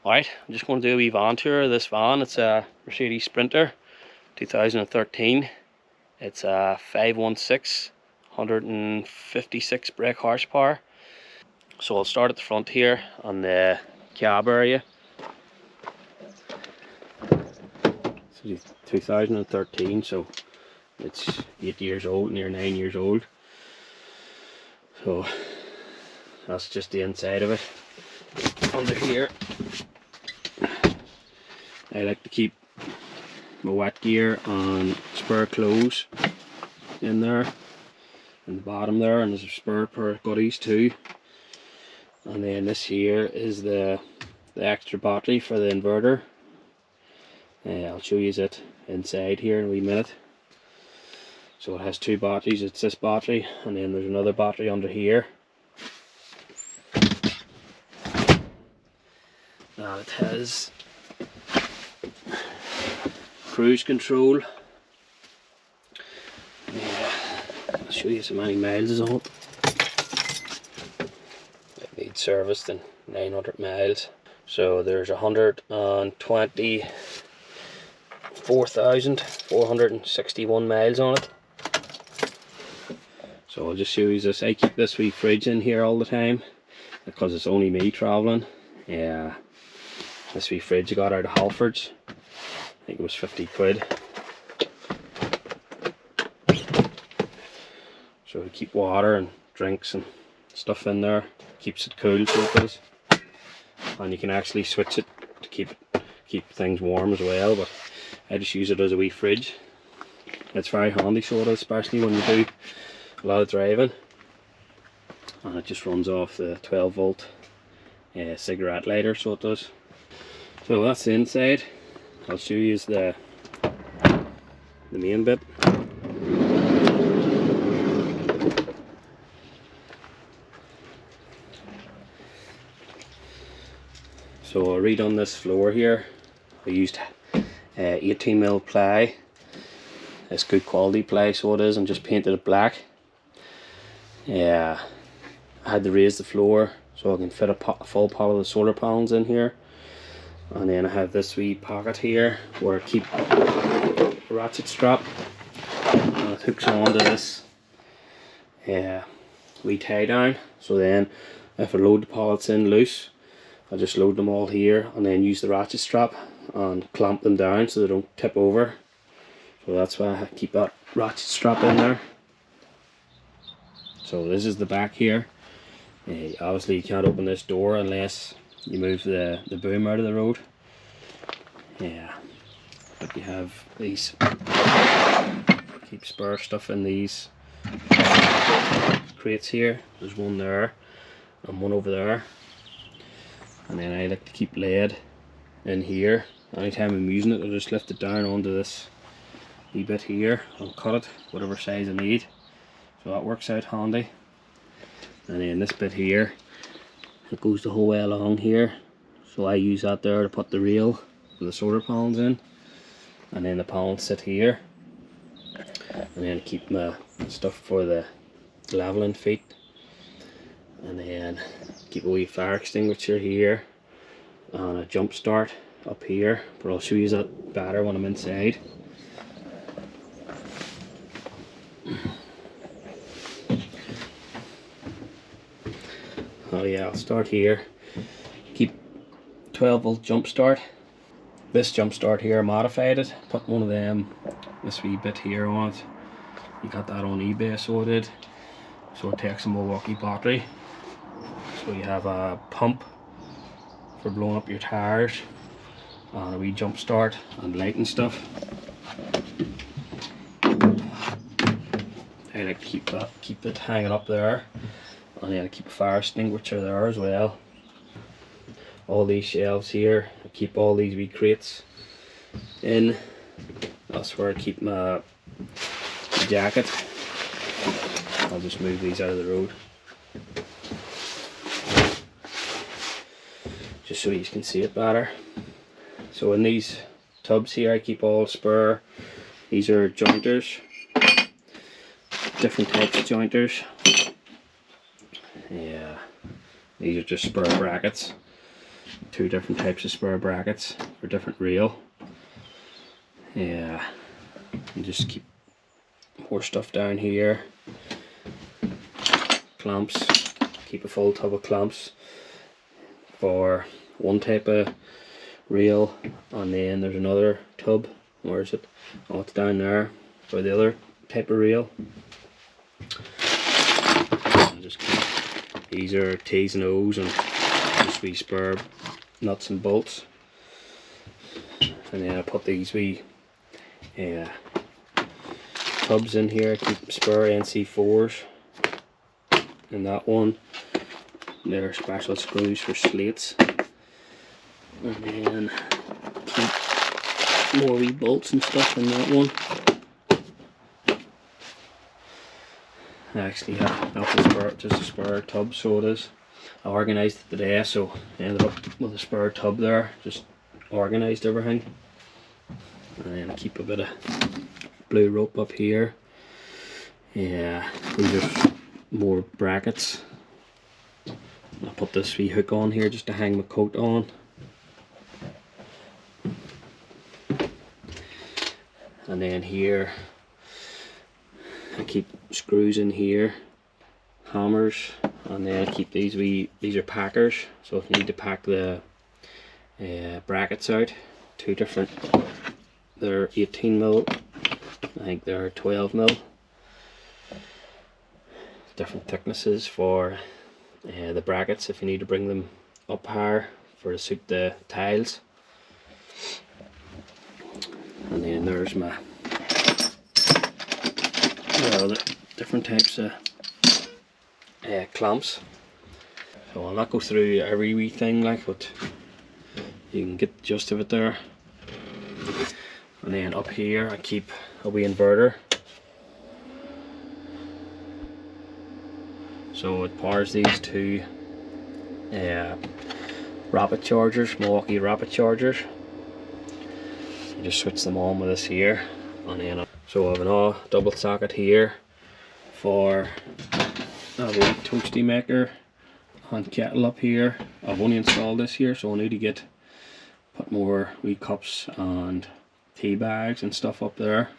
Alright, I'm just going to do a wee van tour of this van. It's a Mercedes Sprinter 2013. It's a 516, 156 brake horsepower. So I'll start at the front here on the cab area. It's 2013, so it's 8 years old, near 9 years old. So that's just the inside of it. Under here, I like to keep my wet gear and spare clothes in there, in the bottom there, and there's a spare pair of goodies too. And then this here is the extra battery for the inverter. I'll show you it inside here in a wee minute. So it has two batteries. It's this battery, and then there's another battery under here. And it has cruise control. I'll show you how many miles is on it. It needs serviced in 900 miles. So there's 124,461 miles on it. So I'll just show you this. I keep this wee fridge in here all the time because it's only me travelling. Yeah, this wee fridge I got out of Halfords. I think it was 50 quid. So we keep water and drinks and stuff in there. Keeps it cool, so it does. And you can actually switch it to keep things warm as well, but I just use it as a wee fridge. It's very handy, so it is, especially when you do a lot of driving. And it just runs off the 12 volt cigarette lighter, so it does. So that's the inside. I'll show you the main bit. So I'll redone this floor here. I used 18mm ply. It's good quality ply, so it is, and just painted it black. Yeah, I had to raise the floor so I can fit a full pot of the solar panels in here. And then I have this wee pocket here where I keep a ratchet strap, and it hooks onto this wee tie down. So then if I load the pallets in loose, I just load them all here and then use the ratchet strap and clamp them down so they don't tip over. So that's why I keep that ratchet strap in there. So this is the back here. Obviously you can't open this door unless you move the boom out of the road. Yeah, but you have these, keep spare stuff in these crates here. There's one there and one over there. And then I like to keep lead in here. Anytime I'm using it, I'll just lift it down onto this wee bit here and cut it whatever size I need. So that works out handy. And then this bit here, it goes the whole way along here. So I use that there to put the rail for the solar panels in. And then the panels sit here. And then keep my stuff for the leveling feet. And then keep a wee fire extinguisher here and a jump start up here, but I'll show you that better when I'm inside. Oh yeah, I'll start here. Keep 12 volt jump start. This jump start here, I modified it, put one of them, this wee bit here on it. You got that on eBay, so it did. So it takes a Milwaukee battery. So you have a pump for blowing up your tires and a wee jump start and light and stuff. I like to keep it hanging up there, and then I keep a fire extinguisher there as well. All these shelves here, I keep all these wee crates in. That's where I keep my jacket. I'll just move these out of the road, just so you can see it better. So in these tubs here I keep all spare. These are jointers, different types of jointers. Yeah, these are just spare brackets. two different types of spur brackets for different reel. Yeah, and just keep more stuff down here. Clamps, keep a full tub of clamps for one type of reel, and then there's another tub. Where is it? Oh, it's down there for the other type of reel. And just keep, these are T's and O's and just wee spur nuts and bolts. And then I put these wee tubs in here, keep spur NC4s in that one. They're special screws for slates. And then keep more wee bolts and stuff in that one. Actually, that's a spur, just a spur tub, so it is. I organised it today, so I ended up with a spur tub there, just organised everything. And then I keep a bit of blue rope up here. Yeah, these are more brackets. I'll put this wee hook on here just to hang my coat on. And then here I keep screws in here, hammers, and then I keep these are packers, so if you need to pack the brackets out, two different, they're 18mm, I think they're 12mm, different thicknesses for the brackets if you need to bring them up higher to suit the tiles. And then there's my other different types of clamps. So I'll not go through every wee thing like, but you can get the gist of it there. And then up here I keep a wee inverter, so it powers these two rapid chargers, Milwaukee rapid chargers. You just switch them on with this here, and then so I have an double socket here for a wee toasty maker and kettle up here. I've only installed this here, so I need to put more wee cups and tea bags and stuff up there.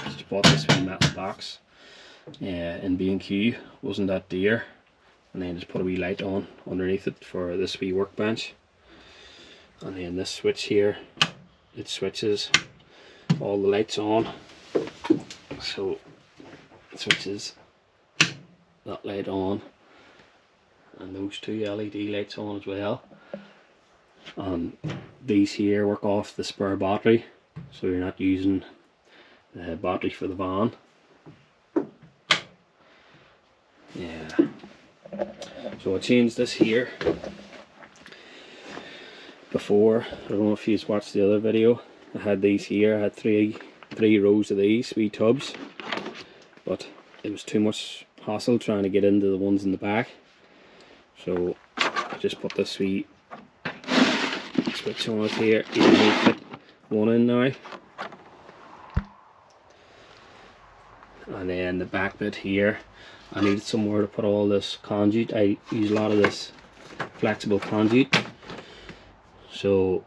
Just bought this wee metal box in B&Q, wasn't that dear, and then just put a wee light on underneath it for this wee workbench. And then this switch here, it switches all the lights on, so it switches that light on and those two LED lights on as well. These here work off the spur battery, so you're not using the battery for the van. Yeah, so I changed this here before. I don't know if you've watched the other video. I had these here, I had three rows of these wee tubs, but it was too much hassle trying to get into the ones in the back, so I just put this wee switch on it here. You can only fit one in now, and then the back bit here, I needed somewhere to put all this conduit. I use a lot of this flexible conduit, so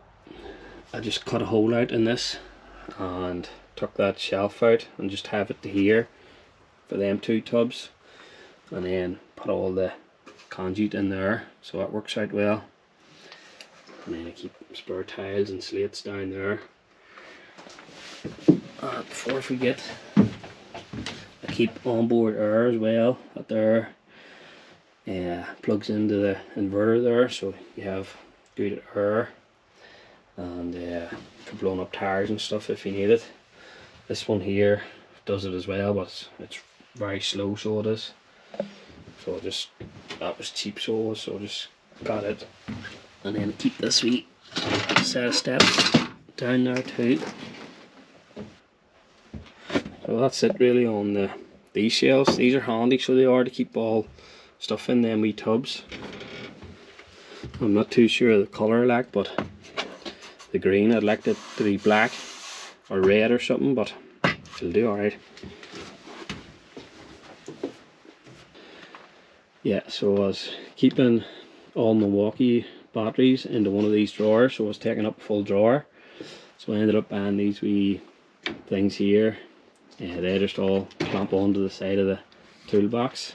I just cut a hole out in this and took that shelf out and just have it to here for them two tubs, and then put all the conduit in there, so that works out well. And then I keep spur tiles and slates down there. And before I forget, I keep onboard air as well. That there plugs into the inverter there, so you have good air, and for blowing up tires and stuff if you need it. This one here does it as well, but it's very slow, so it is. So that was cheap, so I just got it. And then keep this wee set of steps down there too. So that's it really on these shelves. These are handy, so they are, to keep all stuff in them wee tubs. I'm not too sure of the colour I like, but the green, I'd like it to be black or red or something, but it'll do alright. Yeah, so I was keeping all Milwaukee batteries into one of these drawers, so I was taking up a full drawer. So I ended up buying these wee things here. They just all clamp onto the side of the toolbox,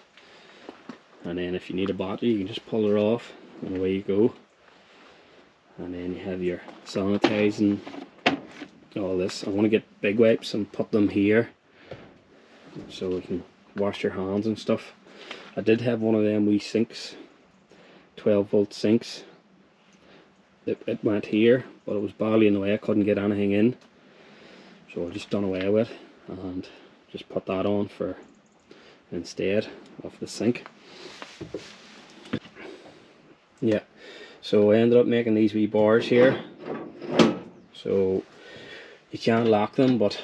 and then if you need a battery you can just pull it off and away you go. And then you have your sanitizing, all this. I want to get big wipes and put them here so we can wash your hands and stuff. I did have one of them wee sinks, 12-volt sinks. It went here, but it was badly in the way, I couldn't get anything in, so I just done away with it and just put that on for instead of the sink. Yeah, so I ended up making these wee bars here. So you can't lock them, but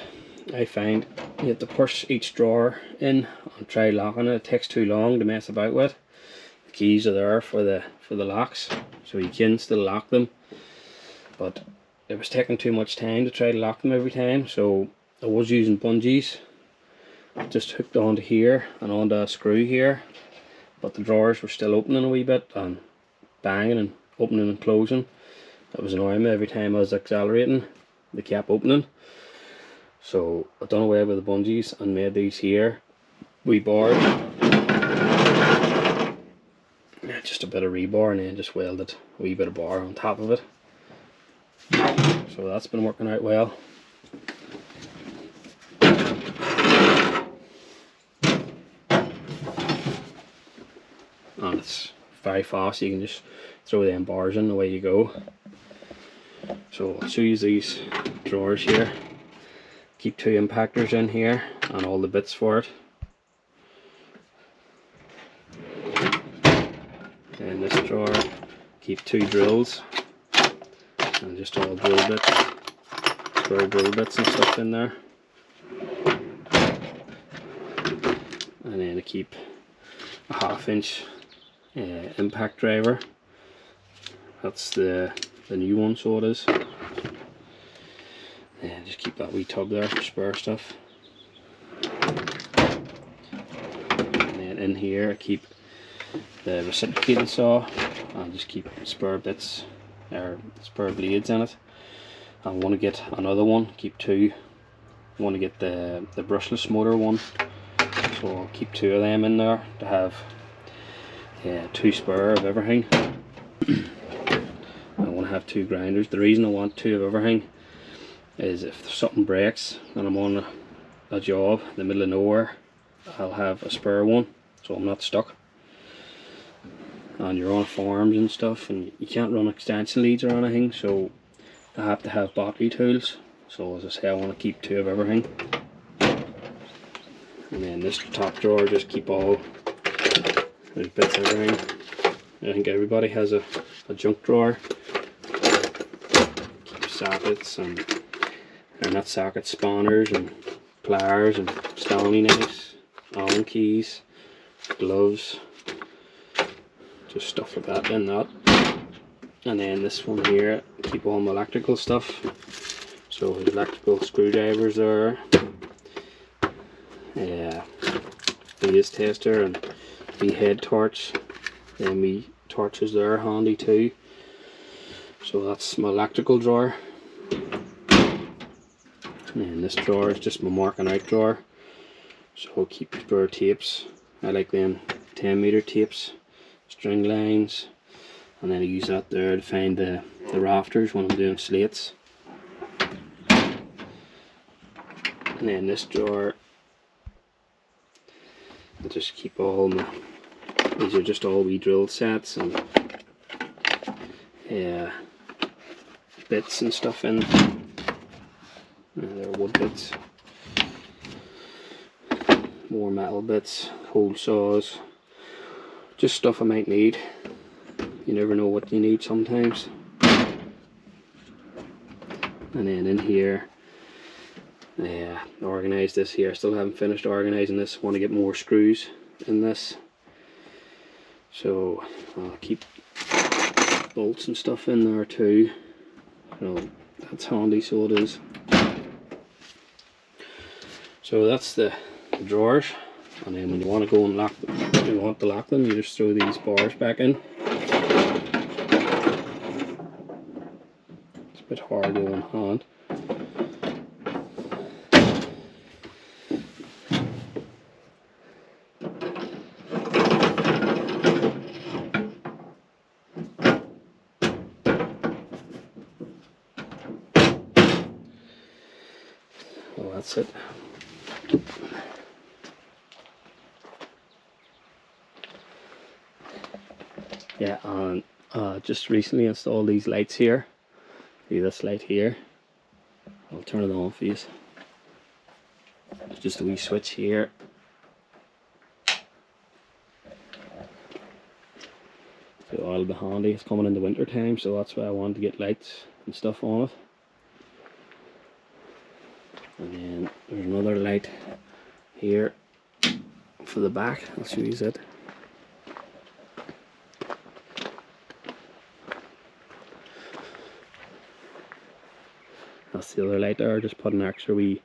I find you have to push each drawer in and try locking it. It takes too long to mess about with. The keys are there for the locks, so you can still lock them, but it was taking too much time to try to lock them every time. So I was using bungees, just hooked onto here and onto a screw here, but the drawers were still opening a wee bit and banging and opening and closing. That was annoying me. Every time I was accelerating they kept opening. So I done away with the bungees and made these here wee bars. Just a bit of rebar and then just welded a wee bit of bar on top of it. So that's been working out well. And it's very fast, you can just throw them bars in, away you go. So I'll show you these drawers here. Keep 2 impactors in here and all the bits for it. In this drawer, keep 2 drills and just all drill bits, square drill bits and stuff in there. And then I keep a 1/2 inch impact driver. That's the new one, so it is. And just keep that wee tub there for spare stuff. And then in here I keep the reciprocating saw and just keep spare bits or spare blades in it. I want to get another one, keep 2. I want to get the brushless motor one, so I'll keep 2 of them in there to have 2 spare of everything. I want to have 2 grinders. The reason I want 2 of everything is if something breaks and I'm on a job in the middle of nowhere, I'll have a spare one so I'm not stuck. And you're on farms and stuff and you can't run extension leads or anything, so I have to have battery tools. So as I say, I want to keep 2 of everything. And then this top drawer, just keep all there's bits of everything. I think everybody has a junk drawer. Keep sockets and not sockets, spanners and pliers and Stanley knives, Allen keys, gloves, just stuff like that in that. And then this one here, keep all my electrical stuff. So there's electrical screwdrivers there, phase tester and the head torch. Then my torches there handy too. So that's my electrical drawer. And then this drawer is just my marking out drawer. So I'll keep spare tapes. I like them 10-meter tapes, string lines, and then I use that there to find the rafters when I'm doing slates. And then this drawer, I just keep all my, these are just all wee drill sets and bits and stuff in. They're wood bits, more metal bits, hole saws, just stuff I might need. You never know what you need sometimes. And then in here, organize this here. I still haven't finished organizing this. Want to get more screws in this, so I'll keep bolts and stuff in there too. So that's handy, so it is. So that's the drawers, and then when you want to go and lock them, you just throw these bars back in. a bit hard to go in hand. Well, that's it. Yeah, and just recently installed these lights here. See this light here? I'll turn it on for you. It's just a wee switch here. So it'll be handy. It's coming in the winter time, so that's why I wanted to get lights and stuff on it. And then there's another light here for the back. I'll show you it. That's the other light there. Just put an extra wee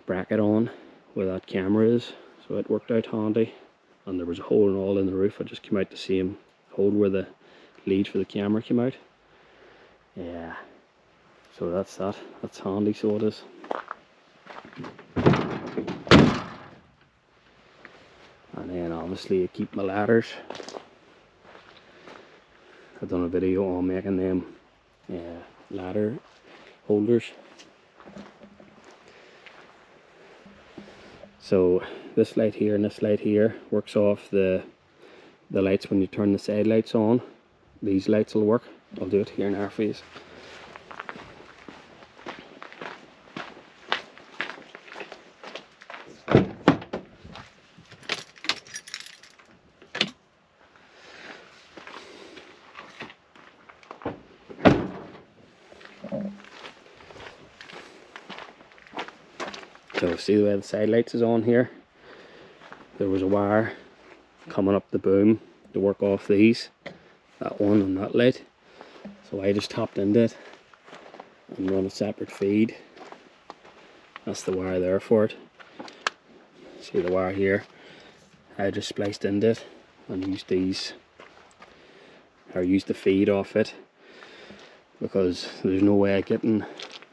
bracket on where that camera is, so it worked out handy. And there was a hole and all in the roof. I just came out the same hole where the lead for the camera came out. Yeah, so that's that. That's handy, so it is. And then obviously I keep my ladders. I've done a video on making them ladder holders. So this light here and this light here works off the lights when you turn the side lights on. These lights will work. I'll do it here in our face. So see the way the side lights is on here? There was a wire coming up the boom to work off these, that one and that light. So I just tapped into it and run a separate feed. That's the wire there for it. See the wire here? I just spliced into it and used these, or used the feed off it, because there's no way of getting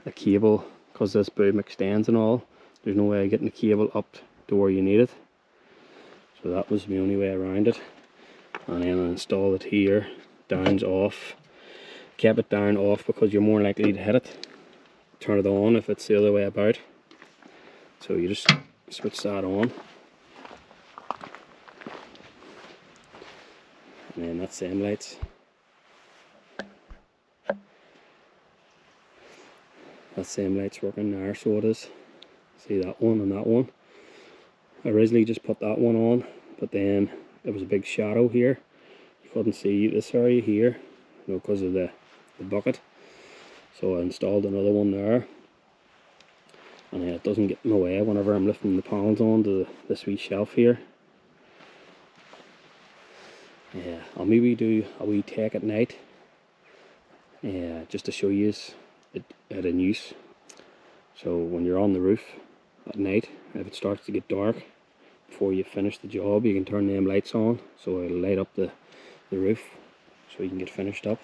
a cable, because this boom extends and all. There's no way of getting the cable up to where you need it. So that was the only way around it. And then I installed it here, down's off. Kept it down off because you're more likely to hit it. Turn it on if it's the other way about. So you just switch that on. And then that's them lights. That's them lights working there, so it is. See that one and that one. I originally just put that one on, but then there was a big shadow here. You couldn't see this area here, you know, because of the bucket. So I installed another one there, and it doesn't get in the way whenever I'm lifting the panels onto this wee shelf here. Yeah, I'll maybe do a wee take at night, just to show you it in use. So when you're on the roof at night, if it starts to get dark, before you finish the job, you can turn them lights on, so it'll light up the roof, so you can get finished up.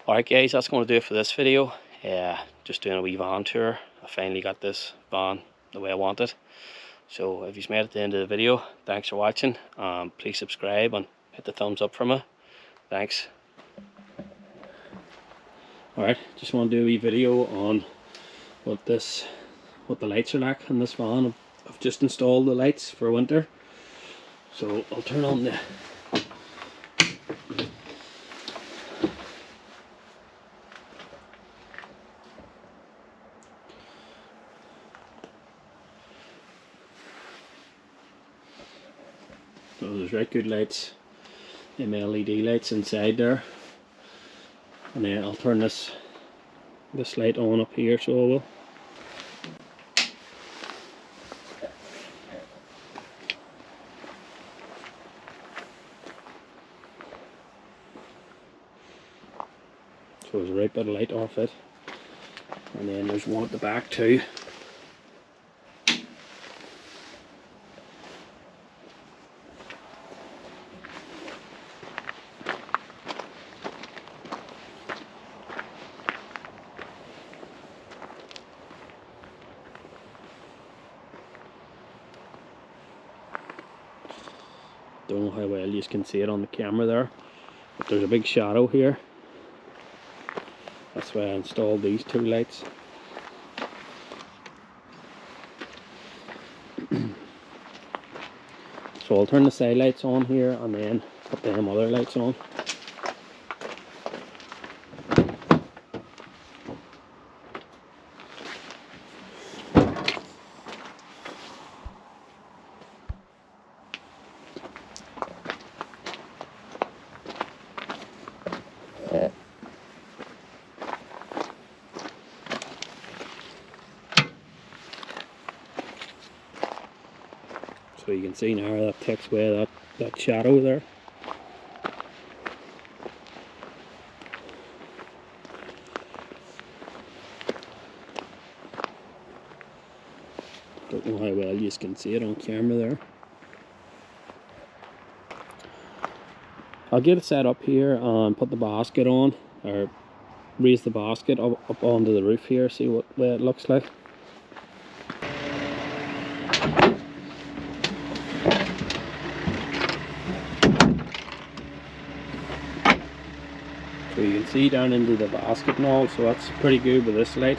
Alright guys, that's going to do it for this video. Just doing a wee van tour. I finally got this van the way I want it. So if you've made it to the end of the video, thanks for watching. Please subscribe and hit the thumbs up for me. Thanks. Alright, just want to do a wee video on what the lights are like in this van. I've just installed the lights for winter. So I'll turn on the so there's right good lights, them LED lights inside there. And then I'll turn this light on up here, so I will. So there's a right bit of light off it. And then there's one at the back too. Don't know how well you can see it on the camera there, but there's a big shadow here. That's why I installed these two lights. So I'll turn the side lights on here and then put them other lights on. So you can see now that takes away that shadow there. Don't know how well you can see it on camera there. I'll get it set up here and put the basket on, or raise the basket up onto the roof here, see what way it looks like. So you can see down into the basket now, so that's pretty good with this light.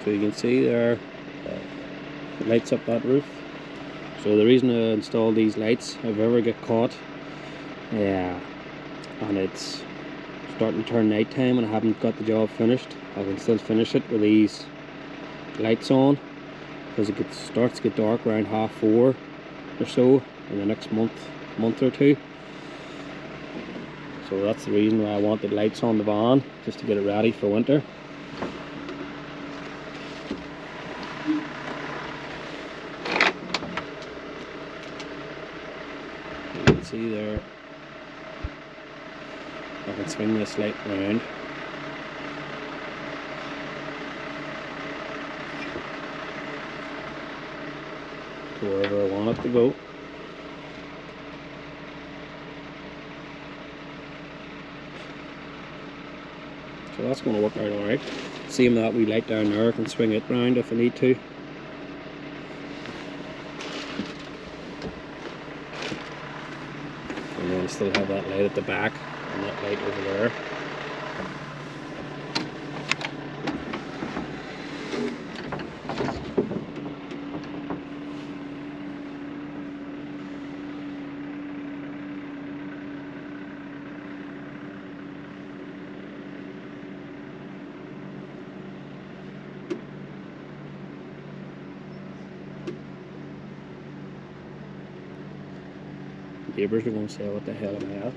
So you can see there, it lights up that roof. So the reason I install these lights, if I ever get caught, and it's starting to turn night time and I haven't got the job finished, I can still finish it with these lights on, because it starts to get dark around 4:30 or so in the next month or two. So that's the reason why I wanted lights on the van, just to get it ready for winter. You can see there, I can swing this light around. To wherever I want it to go. So that's going to work out alright. Same that wee light down there, I can swing it round if I need to. And then I still have that light at the back and that light over there. Neighbours are going to say, what the hell am I at?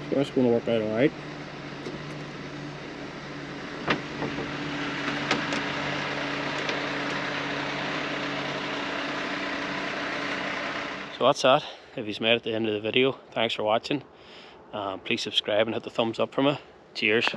So that's going to work out alright. So that's that. If you've made it to the end of the video, thanks for watching. Please subscribe and hit the thumbs up for me. Cheers.